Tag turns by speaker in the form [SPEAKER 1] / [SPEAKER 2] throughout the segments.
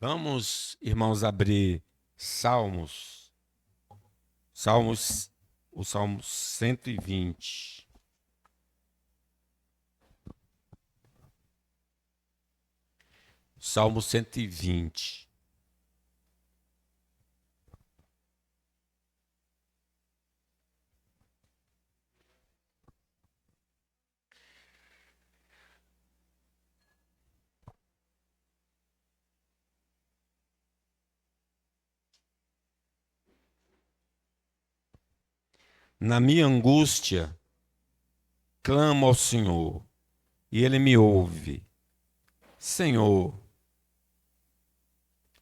[SPEAKER 1] Vamos, irmãos, abrir Salmos. Salmos, o Salmo 120. Salmo 120. Na minha angústia, clamo ao Senhor, e Ele me ouve. Senhor,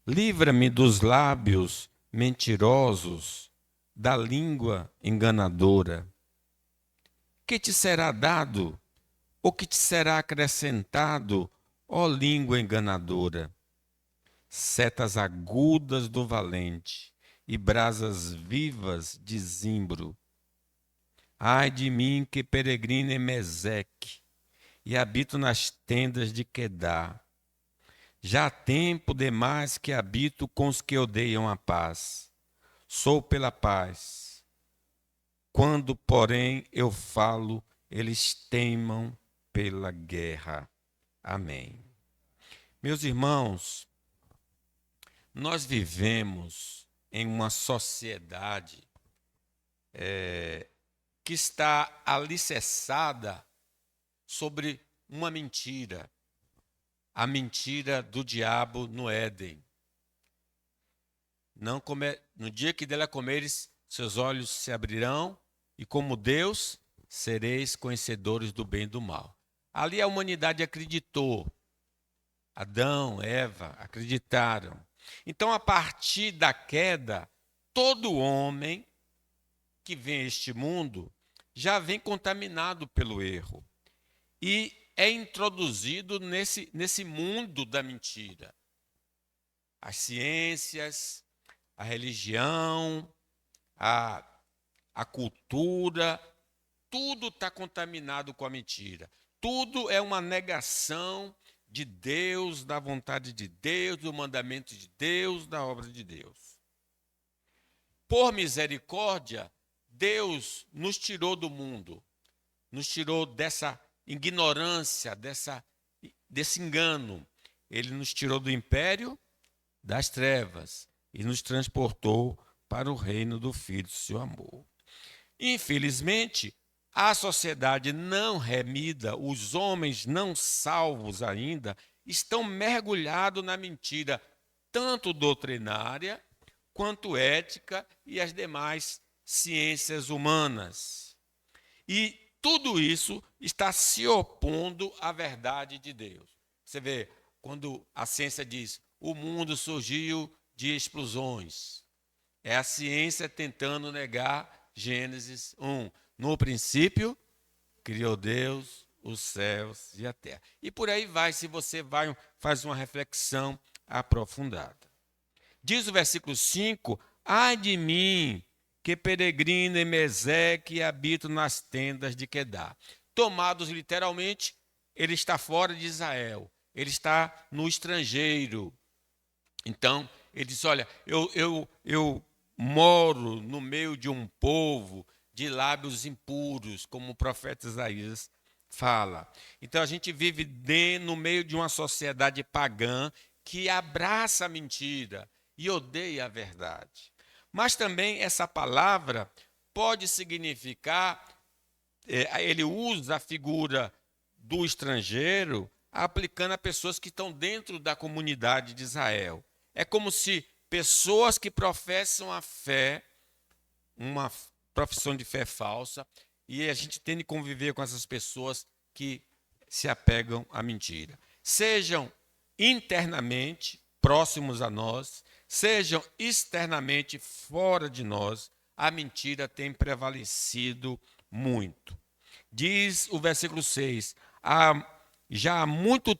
[SPEAKER 1] livra-me dos lábios mentirosos, da língua enganadora. Que te será dado, ou que te será acrescentado, ó língua enganadora? Setas agudas do valente e brasas vivas de zimbro. Ai de mim que peregrino em Meseque e habito nas tendas de Quedar. Já há tempo demais que habito com os que odeiam a paz. Sou pela paz. Quando, porém, eu falo, eles teimam pela guerra. Amém. Meus irmãos, nós vivemos em uma sociedade que está alicerçada sobre uma mentira, a mentira do diabo no Éden. Não comer, no dia que dela comeres, seus olhos se abrirão e, como Deus, sereis conhecedores do bem e do mal. Ali a humanidade acreditou. Adão, Eva acreditaram. Então, a partir da queda, todo homem que vem a este mundo já vem contaminado pelo erro e é introduzido nesse mundo da mentira. As ciências, a religião, a cultura, tudo está contaminado com a mentira. Tudo é uma negação de Deus, da vontade de Deus, do mandamento de Deus, da obra de Deus. Por misericórdia, Deus nos tirou do mundo, nos tirou dessa ignorância, desse engano. Ele nos tirou do império das trevas e nos transportou para o reino do Filho do seu amor. Infelizmente, a sociedade não remida, os homens não salvos ainda, estão mergulhados na mentira, tanto doutrinária quanto ética e as demais ciências humanas. E tudo isso está se opondo à verdade de Deus. Você vê, quando a ciência diz o mundo surgiu de explosões, é a ciência tentando negar Gênesis 1. No princípio, criou Deus os céus e a terra. E por aí vai, se você faz uma reflexão aprofundada. Diz o versículo 5, ai de mim, que peregrino em Meseque e habito nas tendas de Quedar. Tomados literalmente, ele está fora de Israel, ele está no estrangeiro. Então, ele diz, olha, eu moro no meio de um povo de lábios impuros, como o profeta Isaías fala. Então, a gente vive no meio de uma sociedade pagã que abraça a mentira e odeia a verdade. Mas também essa palavra pode significar, ele usa a figura do estrangeiro aplicando a pessoas que estão dentro da comunidade de Israel. É como se pessoas que professam a fé, uma profissão de fé falsa, e a gente tem de conviver com essas pessoas que se apegam à mentira. Sejam internamente próximos a nós, sejam externamente fora de nós, a mentira tem prevalecido muito. Diz o versículo 6, já há muito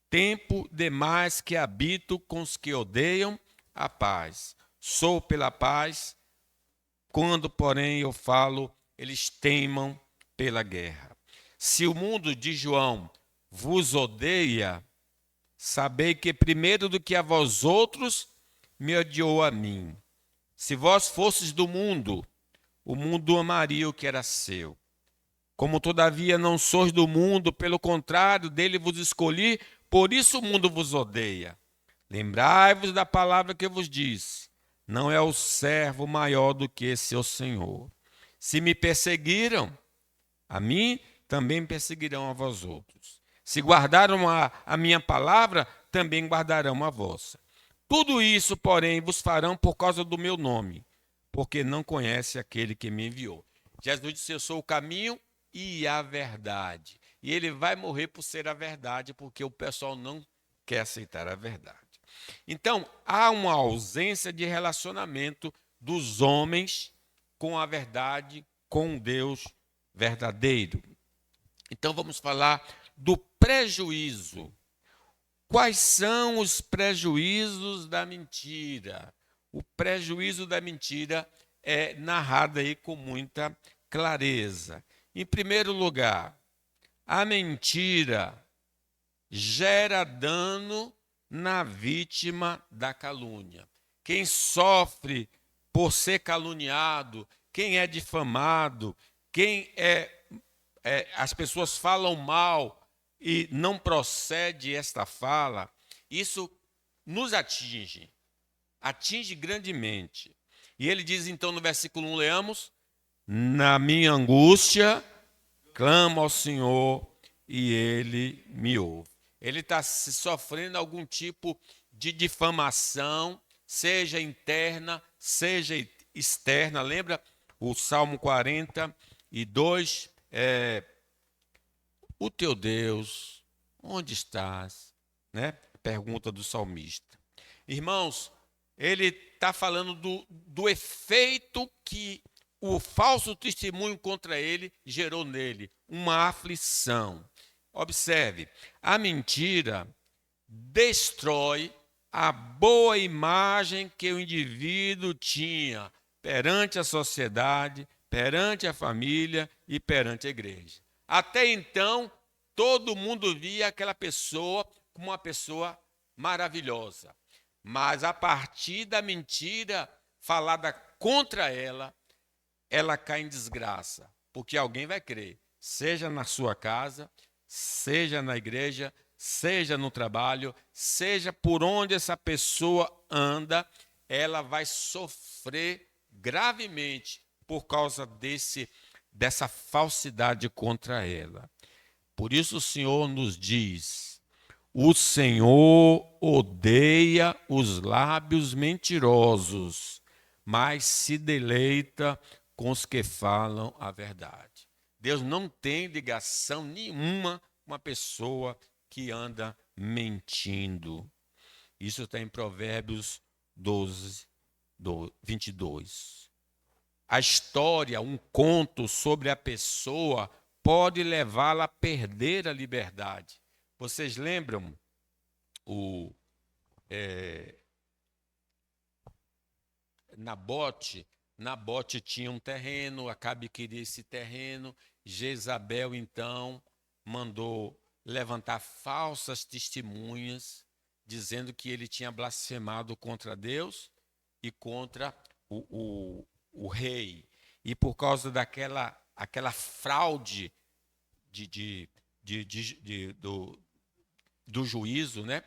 [SPEAKER 1] tempo demais que habito com os que odeiam a paz. Sou pela paz, quando, porém, eu falo, eles teimam pela guerra. Se o mundo de João vos odeia, sabei que primeiro do que a vós outros me odiou a mim. Se vós fosses do mundo, o mundo amaria o que era seu. Como todavia não sois do mundo, pelo contrário, dele vos escolhi, por isso o mundo vos odeia. Lembrai-vos da palavra que eu vos disse: não é o servo maior do que seu senhor. Se me perseguiram, a mim também perseguirão a vós outros. Se guardaram a minha palavra, também guardarão a vossa. Tudo isso, porém, vos farão por causa do meu nome, porque não conhece aquele que me enviou. Jesus disse: eu sou o caminho e a verdade. E ele vai morrer por ser a verdade, porque o pessoal não quer aceitar a verdade. Então, há uma ausência de relacionamento dos homens com a verdade, com Deus verdadeiro. Então, vamos falar do prejuízo. Quais são os prejuízos da mentira? O prejuízo da mentira é narrado aí com muita clareza. Em primeiro lugar, a mentira gera dano na vítima da calúnia. Quem sofre por ser caluniado, quem é difamado, quem as pessoas falam mal e não procede esta fala, isso nos atinge grandemente. E ele diz então no versículo 1, leamos: na minha angústia, clamo ao Senhor e ele me ouve. Ele está sofrendo algum tipo de difamação, seja interna, seja externa. Lembra o Salmo 42? O teu Deus, onde estás? Né? Pergunta do salmista. Irmãos, ele está falando do efeito que o falso testemunho contra ele gerou nele, uma aflição. Observe, a mentira destrói a boa imagem que o indivíduo tinha perante a sociedade, perante a família e perante a igreja. Até então, todo mundo via aquela pessoa como uma pessoa maravilhosa. Mas a partir da mentira falada contra ela, ela cai em desgraça. Porque alguém vai crer, seja na sua casa, seja na igreja, seja no trabalho, seja por onde essa pessoa anda, ela vai sofrer gravemente por causa dessa falsidade contra ela. Por isso o Senhor nos diz: o Senhor odeia os lábios mentirosos, mas se deleita com os que falam a verdade. Deus não tem ligação nenhuma com uma pessoa que anda mentindo. Isso está em Provérbios 12, 22. A história, um conto sobre a pessoa pode levá-la a perder a liberdade. Vocês lembram Nabote? Nabote tinha um terreno, Acabe queria esse terreno. Jezabel, então, mandou levantar falsas testemunhas, dizendo que ele tinha blasfemado contra Deus e contra o rei. E por causa aquela fraude do juízo, né?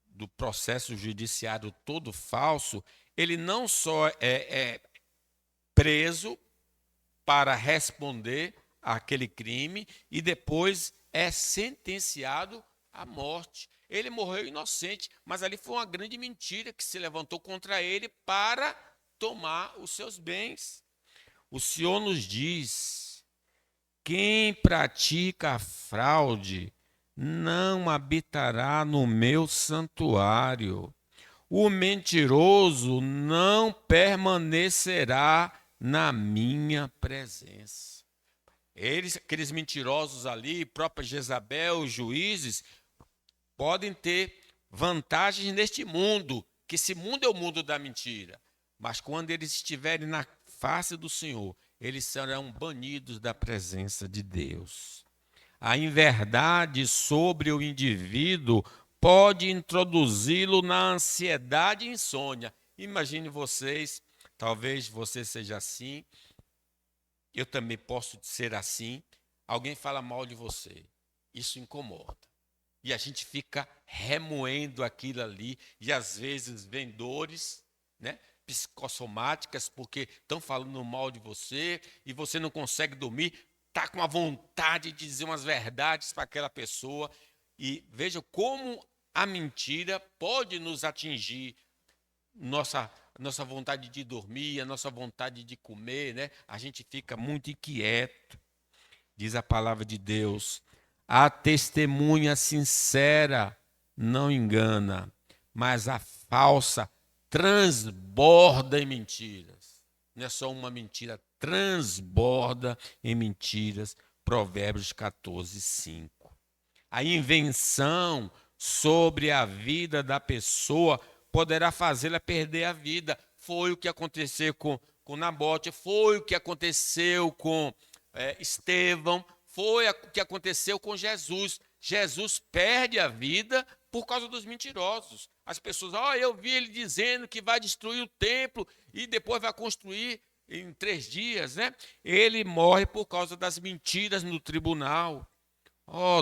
[SPEAKER 1] Do processo judiciário todo falso, ele não só é preso para responder àquele crime e depois é sentenciado à morte. Ele morreu inocente, mas ali foi uma grande mentira que se levantou contra ele para tomar os seus bens. O Senhor nos diz: quem pratica a fraude não habitará no meu santuário. O mentiroso não permanecerá na minha presença. Aqueles mentirosos ali, própria Jezabel, os juízes, podem ter vantagens neste mundo, que esse mundo é o mundo da mentira. Mas quando eles estiverem na face do Senhor, eles serão banidos da presença de Deus. A inverdade sobre o indivíduo pode introduzi-lo na ansiedade e insônia. Imagine vocês, talvez você seja assim, eu também posso ser assim. Alguém fala mal de você, isso incomoda. E a gente fica remoendo aquilo ali, e às vezes vem dores, né, psicossomáticas, porque estão falando mal de você, e você não consegue dormir, está com a vontade de dizer umas verdades para aquela pessoa. E veja como a mentira pode nos atingir, nossa vontade de dormir, a nossa vontade de comer, né? A gente fica muito inquieto. Diz a palavra de Deus: a testemunha sincera não engana, mas a falsa transborda em mentiras. Não é só uma mentira, transborda em mentiras. Provérbios 14, 5. A invenção sobre a vida da pessoa poderá fazê-la perder a vida. Foi o que aconteceu com Nabote, foi o que aconteceu com Estevão, foi o que aconteceu com Jesus. Jesus perde a vida por causa dos mentirosos. As pessoas, eu vi ele dizendo que vai destruir o templo e depois vai construir em 3 dias, né? Ele morre por causa das mentiras no tribunal.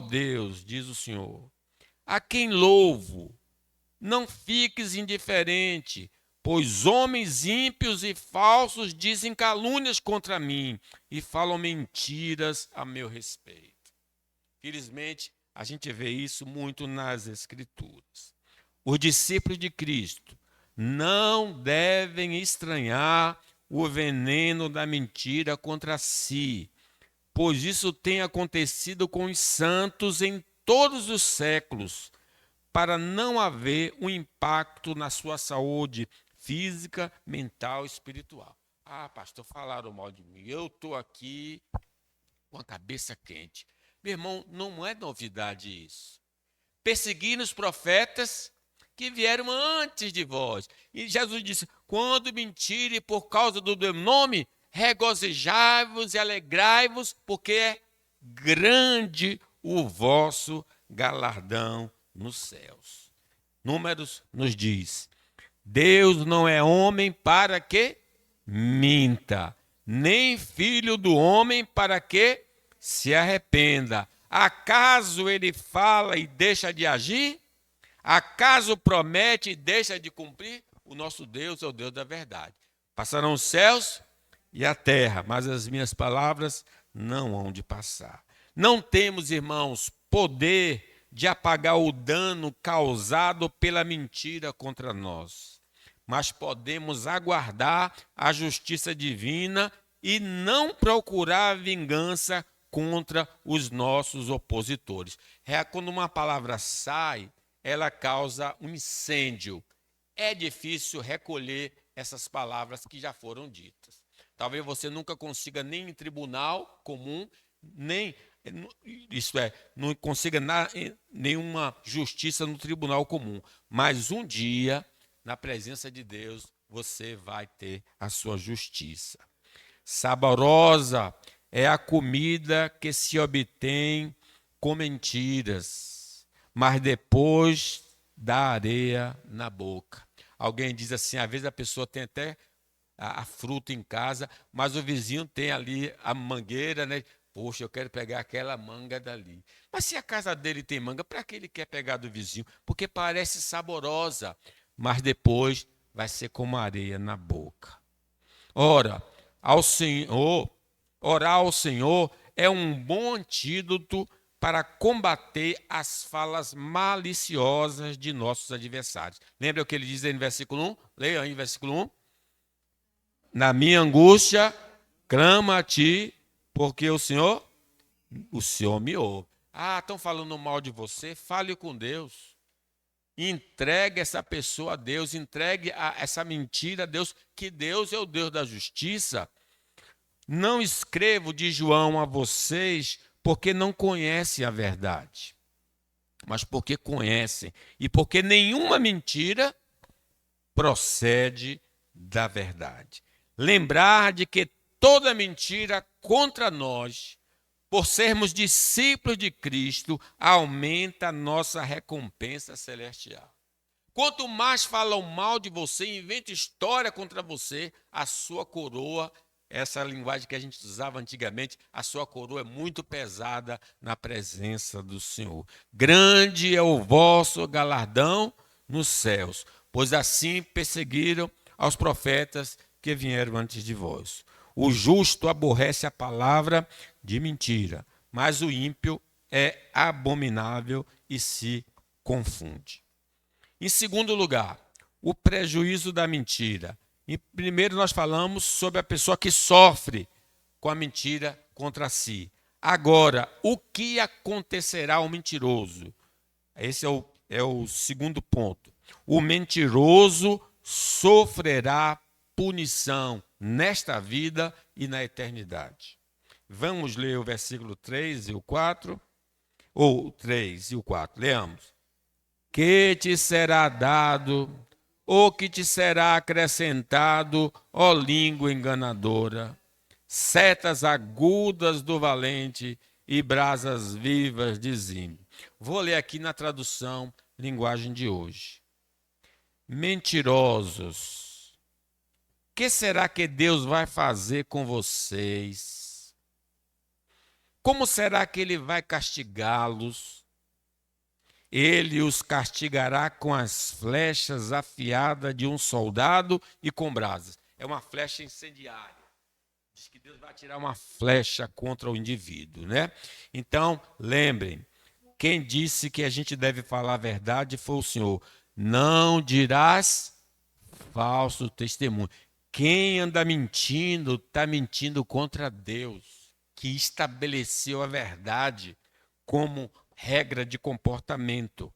[SPEAKER 1] Deus, diz o Senhor, a quem louvo, não fiques indiferente, pois homens ímpios e falsos dizem calúnias contra mim e falam mentiras a meu respeito. Felizmente, a gente vê isso muito nas Escrituras. Os discípulos de Cristo não devem estranhar o veneno da mentira contra si, pois isso tem acontecido com os santos em todos os séculos, para não haver um impacto na sua saúde física, mental e espiritual. Pastor, falaram mal de mim, eu estou aqui com a cabeça quente. Meu irmão, não é novidade isso. Perseguiram os profetas que vieram antes de vós. E Jesus disse, quando mentirem por causa do meu nome, regozijai-vos e alegrai-vos, porque é grande o vosso galardão nos céus. Números nos diz, Deus não é homem para que minta, nem filho do homem para que se arrependa. Acaso ele fala e deixa de agir? Acaso promete e deixa de cumprir? O nosso Deus é o Deus da verdade. Passarão os céus e a terra, mas as minhas palavras não hão de passar. Não temos, irmãos, poder de apagar o dano causado pela mentira contra nós, mas podemos aguardar a justiça divina e não procurar a vingança contra os nossos opositores. Quando uma palavra sai, ela causa um incêndio. É difícil recolher essas palavras que já foram ditas. Talvez você nunca consiga nem em tribunal comum, nem, não consiga nenhuma justiça no tribunal comum. Mas um dia, na presença de Deus, você vai ter a sua justiça. Saborosa é a comida que se obtém com mentiras, mas depois dá areia na boca. Alguém diz assim, às vezes a pessoa tem até a fruta em casa, mas o vizinho tem ali a mangueira, né? Poxa, eu quero pegar aquela manga dali. Mas se a casa dele tem manga, para que ele quer pegar do vizinho? Porque parece saborosa, mas depois vai ser como areia na boca. Orar ao Senhor é um bom antídoto para combater as falas maliciosas de nossos adversários. Lembra o que ele diz aí no versículo 1? Leia aí, versículo 1. Na minha angústia, clamo a ti, porque o Senhor me ouve. Estão falando mal de você? Fale com Deus. Entregue essa pessoa a Deus, entregue essa mentira a Deus, que Deus é o Deus da justiça. Não escrevo de João a vocês porque não conhecem a verdade, mas porque conhecem e porque nenhuma mentira procede da verdade. Lembrar de que toda mentira contra nós por sermos discípulos de Cristo, aumenta a nossa recompensa celestial. Quanto mais falam mal de você, inventam história contra você, a sua coroa, essa linguagem que a gente usava antigamente, a sua coroa é muito pesada na presença do Senhor. Grande é o vosso galardão nos céus, pois assim perseguiram aos profetas que vieram antes de vós. O justo aborrece a palavra de mentira, mas o ímpio é abominável e se confunde. Em segundo lugar, o prejuízo da mentira. Em primeiro, nós falamos sobre a pessoa que sofre com a mentira contra si. Agora, o que acontecerá ao mentiroso? Esse é o segundo ponto. O mentiroso sofrerá punição nesta vida e na eternidade. Vamos ler o versículo 3 e o 4. Ou 3 e o 4. Leamos. Que te será dado, ou que te será acrescentado, ó língua enganadora, setas agudas do valente e brasas vivas de Zimri. Vou ler aqui na tradução, linguagem de hoje. Mentirosos, que será que Deus vai fazer com vocês? Como será que Ele vai castigá-los? Ele os castigará com as flechas afiadas de um soldado e com brasas. É uma flecha incendiária. Diz que Deus vai tirar uma flecha contra o indivíduo, né? Então, lembrem, quem disse que a gente deve falar a verdade foi o Senhor. Não dirás falso testemunho. Quem anda mentindo, está mentindo contra Deus, que estabeleceu a verdade como regra de comportamento.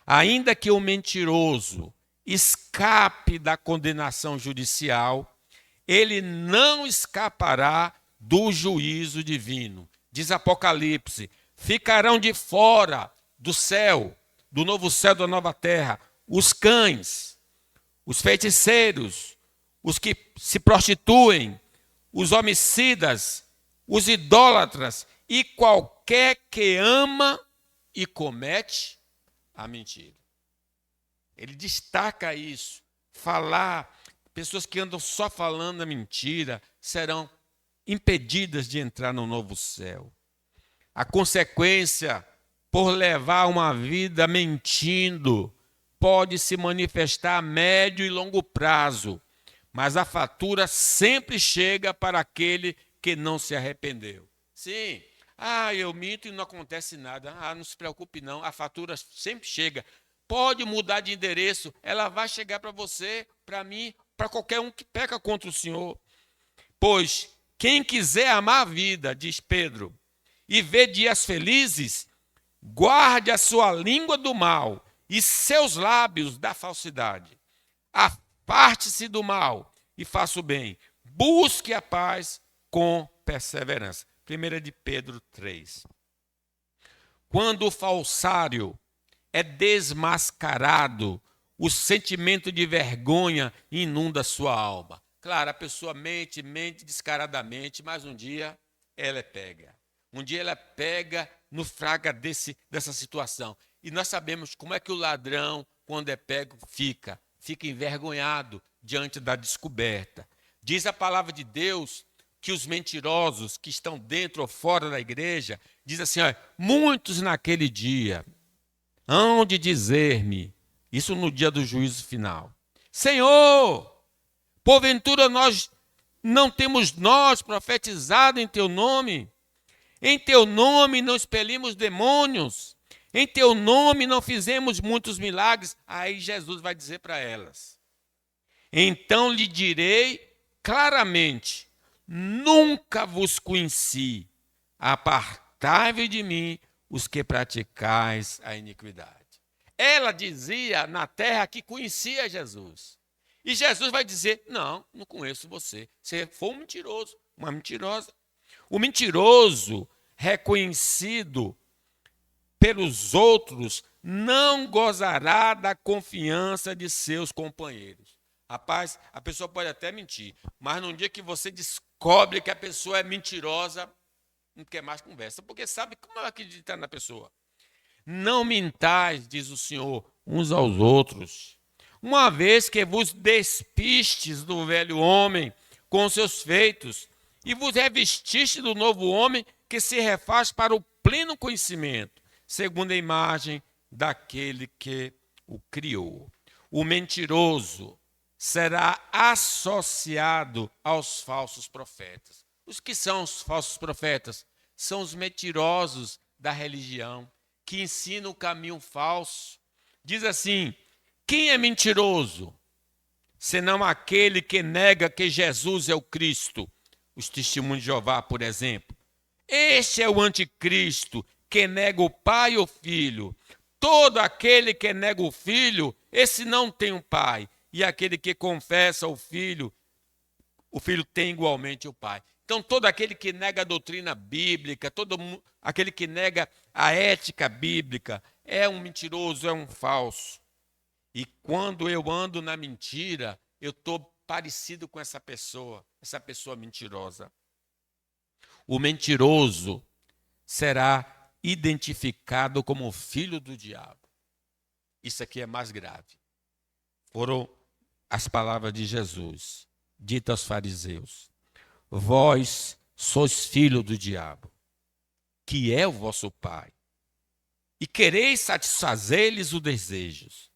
[SPEAKER 1] Ainda que o mentiroso escape da condenação judicial, ele não escapará do juízo divino. Diz Apocalipse: ficarão de fora do céu, do novo céu, da nova terra, os cães, os feiticeiros, os que se prostituem, os homicidas, os idólatras e qualquer que ama e comete a mentira. Ele destaca isso. Pessoas que andam só falando a mentira serão impedidas de entrar no novo céu. A consequência por levar uma vida mentindo pode se manifestar a médio e longo prazo, mas a fatura sempre chega para aquele que não se arrependeu. Sim, eu minto e não acontece nada. Não se preocupe não, a fatura sempre chega. Pode mudar de endereço, ela vai chegar para você, para mim, para qualquer um que peca contra o Senhor. Pois quem quiser amar a vida, diz Pedro, e ver dias felizes, guarde a sua língua do mal e seus lábios da falsidade. Aparte-se do mal e faça o bem. Busque a paz com perseverança. 1 de Pedro 3. Quando o falsário é desmascarado, o sentimento de vergonha inunda sua alma. Claro, a pessoa mente descaradamente, mas um dia ela é pega. Um dia ela pega no fraga dessa situação. E nós sabemos como é que o ladrão, quando é pego, fica envergonhado diante da descoberta. Diz a palavra de Deus que os mentirosos que estão dentro ou fora da igreja, diz assim, muitos naquele dia hão de dizer-me, isso no dia do juízo final, Senhor, porventura não temos nós profetizado em teu nome? Em teu nome não expelimos demônios? Em teu nome não fizemos muitos milagres? Aí Jesus vai dizer para elas, então lhe direi claramente, nunca vos conheci, apartai-vos de mim, os que praticais a iniquidade. Ela dizia na terra que conhecia Jesus. E Jesus vai dizer, não conheço você. Você foi um mentiroso, uma mentirosa. O mentiroso, reconhecido pelos outros, não gozará da confiança de seus companheiros. Rapaz, a pessoa pode até mentir, mas no dia que você descobre que a pessoa é mentirosa, não quer mais conversa, porque sabe como vai acreditar na pessoa. Não mintais, diz o Senhor, uns aos outros, uma vez que vos despistes do velho homem com os seus feitos, e vos revestiste do novo homem que se refaz para o pleno conhecimento, segundo a imagem daquele que o criou. O mentiroso será associado aos falsos profetas. Os que são os falsos profetas? São os mentirosos da religião, que ensinam o caminho falso. Diz assim: quem é mentiroso, senão aquele que nega que Jesus é o Cristo? Os testemunhos de Jeová, por exemplo. Este é o anticristo, que nega o Pai e o Filho. Todo aquele que nega o Filho, esse não tem um Pai. E aquele que confessa o Filho tem igualmente o Pai. Então, todo aquele que nega a doutrina bíblica, aquele que nega a ética bíblica, é um mentiroso, é um falso. E quando eu ando na mentira, eu estou parecido com essa pessoa mentirosa. O mentiroso será identificado como filho do diabo. Isso aqui é mais grave. Foram as palavras de Jesus, ditas aos fariseus: vós sois filho do diabo, que é o vosso pai, e quereis satisfazer-lhes os desejos.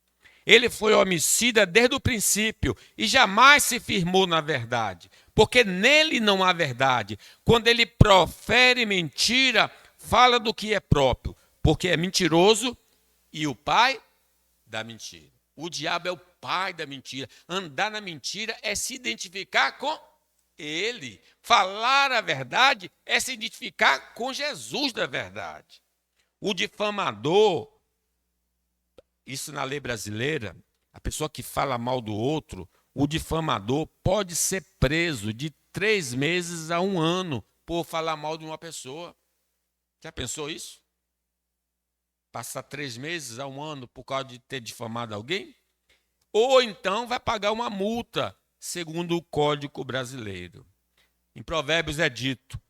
[SPEAKER 1] Ele foi homicida desde o princípio e jamais se firmou na verdade, porque nele não há verdade. Quando ele profere mentira, fala do que é próprio, porque é mentiroso e o pai da mentira. O diabo é o pai da mentira. Andar na mentira é se identificar com ele. Falar a verdade é se identificar com Jesus da verdade. O difamador, isso na lei brasileira, a pessoa que fala mal do outro, o difamador pode ser preso de 3 meses a 1 ano por falar mal de uma pessoa. Já pensou isso? Passar 3 meses a 1 ano por causa de ter difamado alguém? Ou então vai pagar uma multa, segundo o Código Brasileiro. Em Provérbios é dito: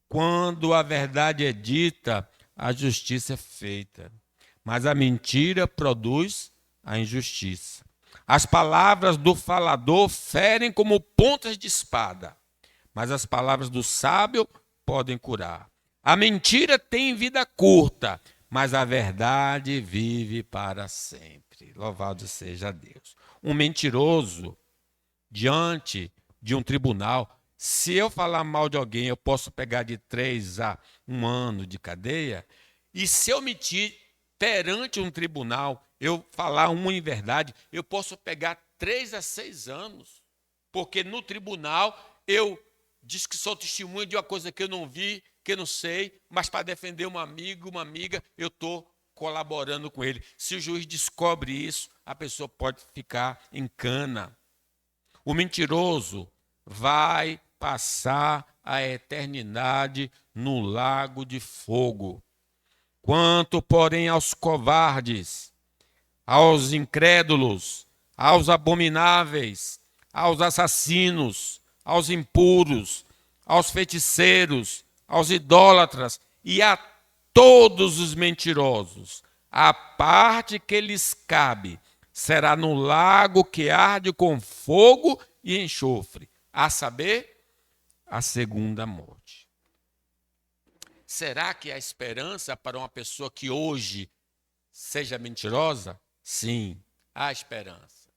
[SPEAKER 1] quando a verdade é dita, a justiça é feita, mas a mentira produz a injustiça. As palavras do falador ferem como pontas de espada, mas as palavras do sábio podem curar. A mentira tem vida curta, mas a verdade vive para sempre. Louvado seja Deus. Um mentiroso, diante de um tribunal, se eu falar mal de alguém, eu posso pegar de 3 a 1 ano de cadeia. E se eu mentir perante um tribunal, eu falar uma inverdade, eu posso pegar 3 a 6 anos. Porque no tribunal eu diz que sou testemunha de uma coisa que eu não vi, que eu não sei, mas para defender um amigo, uma amiga, eu estou colaborando com ele. Se o juiz descobre isso, a pessoa pode ficar em cana. O mentiroso vai passar a eternidade no lago de fogo. Quanto, porém, aos covardes, aos incrédulos, aos abomináveis, aos assassinos, aos impuros, aos feiticeiros, aos idólatras e a todos os mentirosos, a parte que lhes cabe será no lago que arde com fogo e enxofre, a saber, a segunda morte. Será que há esperança para uma pessoa que hoje seja mentirosa? Sim, há esperança.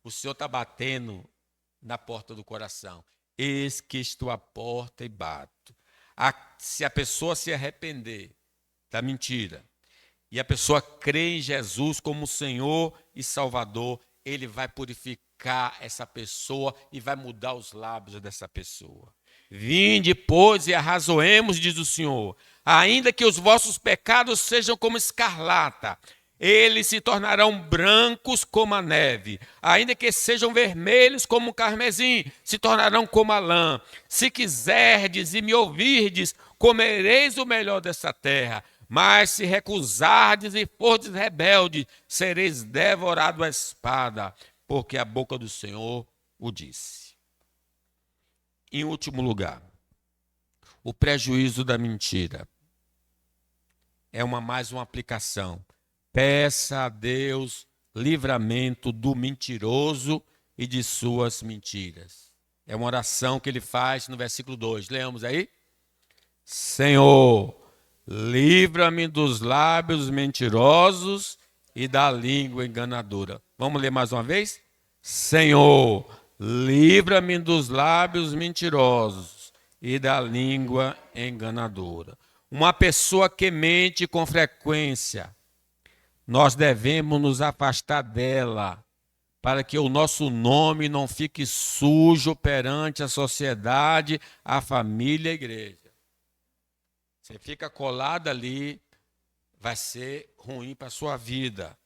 [SPEAKER 1] O Senhor está batendo na porta do coração. Eis que estou à porta e bato. Se a pessoa se arrepender da mentira e a pessoa crê em Jesus como Senhor e Salvador, ele vai purificar essa pessoa e vai mudar os lábios dessa pessoa. Vinde, pois, e arrazoemos, diz o Senhor, ainda que os vossos pecados sejam como escarlata, eles se tornarão brancos como a neve, ainda que sejam vermelhos como o carmesim, se tornarão como a lã. Se quiserdes e me ouvirdes, comereis o melhor dessa terra. Mas se recusardes e fordes rebeldes, sereis devorados à espada, porque a boca do Senhor o disse. Em último lugar, o prejuízo da mentira. É mais uma aplicação. Peça a Deus livramento do mentiroso e de suas mentiras. É uma oração que ele faz no versículo 2. Leamos aí? Senhor, livra-me dos lábios mentirosos e da língua enganadora. Vamos ler mais uma vez? Senhor, livra-me dos lábios mentirosos e da língua enganadora. Uma pessoa que mente com frequência, nós devemos nos afastar dela, para que o nosso nome não fique sujo perante a sociedade, a família e a igreja. Você fica colado ali, vai ser ruim para a sua vida.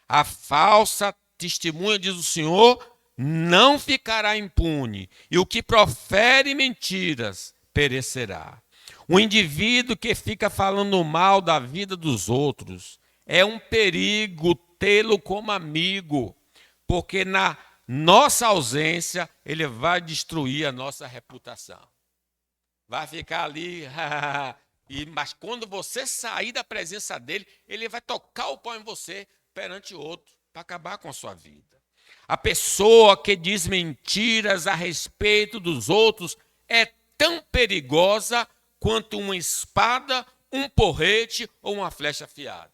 [SPEAKER 1] A falsa testemunha, diz o Senhor, não ficará impune, e o que profere mentiras perecerá. O indivíduo que fica falando mal da vida dos outros é um perigo tê-lo como amigo, porque na nossa ausência ele vai destruir a nossa reputação. Vai ficar ali, mas quando você sair da presença dele, ele vai tocar o pau em você perante outro, para acabar com a sua vida. A pessoa que diz mentiras a respeito dos outros é tão perigosa quanto uma espada, um porrete ou uma flecha afiada.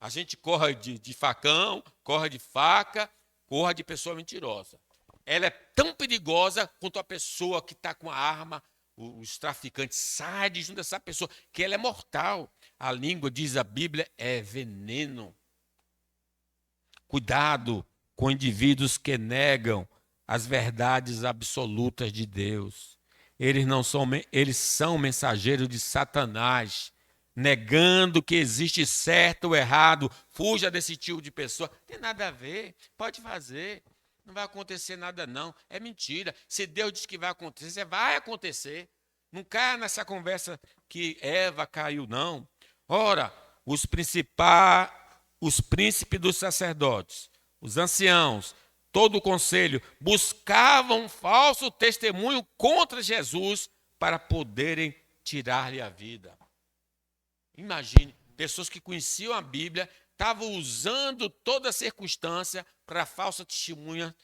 [SPEAKER 1] A gente corre de facão, corre de faca, corre de pessoa mentirosa. Ela é tão perigosa quanto a pessoa que está com a arma, os traficantes. Sai de junto dessa pessoa, que ela é mortal. A língua, diz a Bíblia, é veneno. Cuidado com indivíduos que negam as verdades absolutas de Deus. Eles são mensageiros de Satanás, negando que existe certo ou errado. Fuja desse tipo de pessoa. Não tem nada a ver, pode fazer. Não vai acontecer nada não, é mentira. Se Deus diz que vai acontecer, vai acontecer. Não caia nessa conversa que Eva caiu, não. Ora, os príncipes dos sacerdotes, os anciãos, todo o conselho, buscavam um falso testemunho contra Jesus para poderem tirar-lhe a vida. Imagine, pessoas que conheciam a Bíblia, estavam usando toda a circunstância para falsa testemunha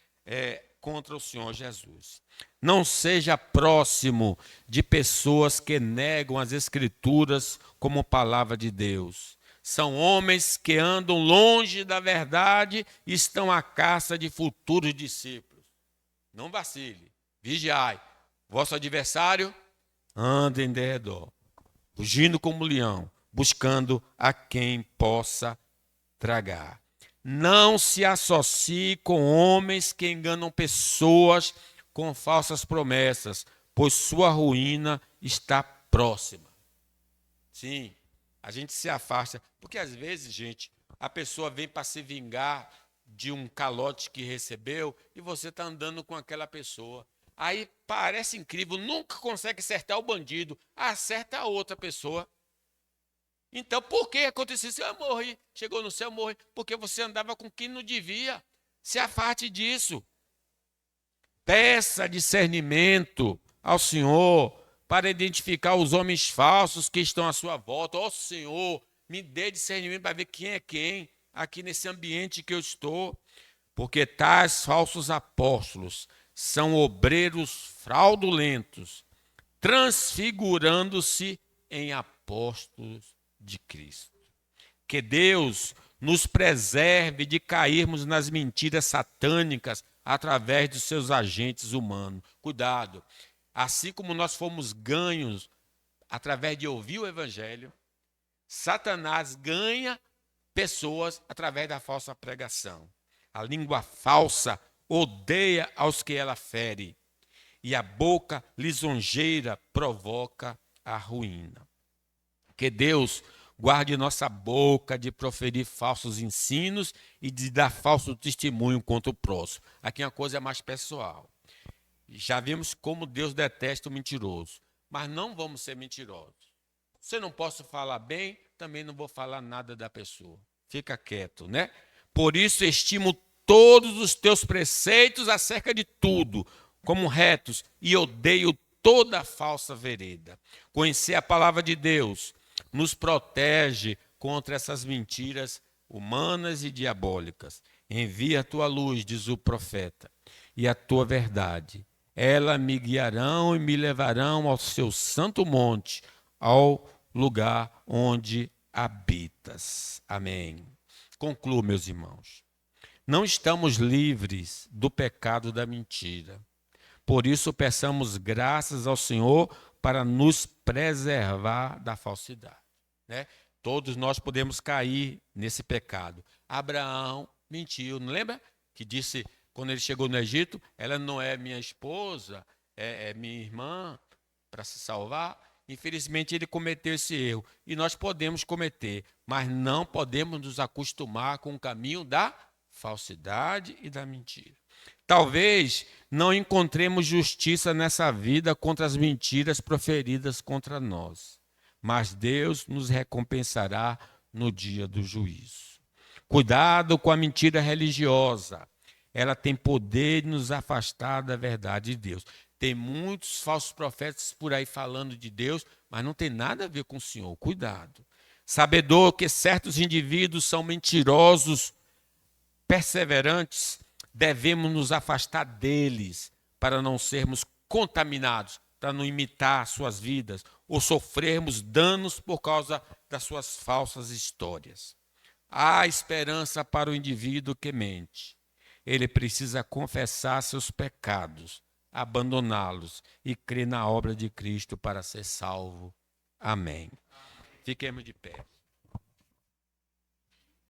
[SPEAKER 1] contra o Senhor Jesus. Não seja próximo de pessoas que negam as Escrituras como palavra de Deus. São homens que andam longe da verdade e estão à caça de futuros discípulos. Não vacile, vigiai. Vosso adversário anda em derredor, fugindo como leão, buscando a quem possa tragar. Não se associe com homens que enganam pessoas com falsas promessas, pois sua ruína está próxima. Sim, a gente se afasta, porque às vezes, gente, a pessoa vem para se vingar de um calote que recebeu e você está andando com aquela pessoa. Aí parece incrível, nunca consegue acertar o bandido, acerta a outra pessoa. Então, por que aconteceu isso? Eu morri. Chegou no céu, morri. Porque você andava com quem não devia. Se afaste disso. Peça discernimento ao Senhor para identificar os homens falsos que estão à sua volta. Ó Senhor, me dê discernimento para ver quem é quem aqui nesse ambiente que eu estou. Porque tais falsos apóstolos são obreiros fraudulentos, transfigurando-se em apóstolos de Cristo. Que Deus nos preserve de cairmos nas mentiras satânicas através dos seus agentes humanos. Cuidado, assim como nós fomos ganhos através de ouvir o Evangelho, Satanás ganha pessoas através da falsa pregação. A língua falsa odeia aos que ela fere, e a boca lisonjeira provoca a ruína. Que Deus guarde nossa boca de proferir falsos ensinos e de dar falso testemunho contra o próximo. Aqui uma coisa é mais pessoal. Já vimos como Deus detesta o mentiroso, mas não vamos ser mentirosos. Se eu não posso falar bem, também não vou falar nada da pessoa. Fica quieto, né? Por isso estimo todos os teus preceitos acerca de tudo como retos e odeio toda falsa vereda. Conhecer a palavra de Deus nos protege contra essas mentiras humanas e diabólicas. Envia a tua luz, diz o profeta, e a tua verdade. Ela me guiarão e me levarão ao seu santo monte, ao lugar onde habitas. Amém. Concluo, meus irmãos. Não estamos livres do pecado da mentira. Por isso, peçamos graças ao Senhor para nos preservar da falsidade. Né? Todos nós podemos cair nesse pecado. Abraão mentiu, não lembra? Que disse, quando ele chegou no Egito, ela não é minha esposa, é minha irmã, para se salvar. Infelizmente, ele cometeu esse erro. E nós podemos cometer, mas não podemos nos acostumar com o caminho da falsidade e da mentira. Talvez não encontremos justiça nessa vida contra as mentiras proferidas contra nós, mas Deus nos recompensará no dia do juízo. Cuidado com a mentira religiosa. Ela tem poder de nos afastar da verdade de Deus. Tem muitos falsos profetas por aí falando de Deus, mas não tem nada a ver com o Senhor. Cuidado. Sabedor que certos indivíduos são mentirosos, perseverantes, devemos nos afastar deles para não sermos contaminados, para não imitar suas vidas ou sofrermos danos por causa das suas falsas histórias. Há esperança para o indivíduo que mente. Ele precisa confessar seus pecados, abandoná-los e crer na obra de Cristo para ser salvo. Amém. Fiquemos de pé.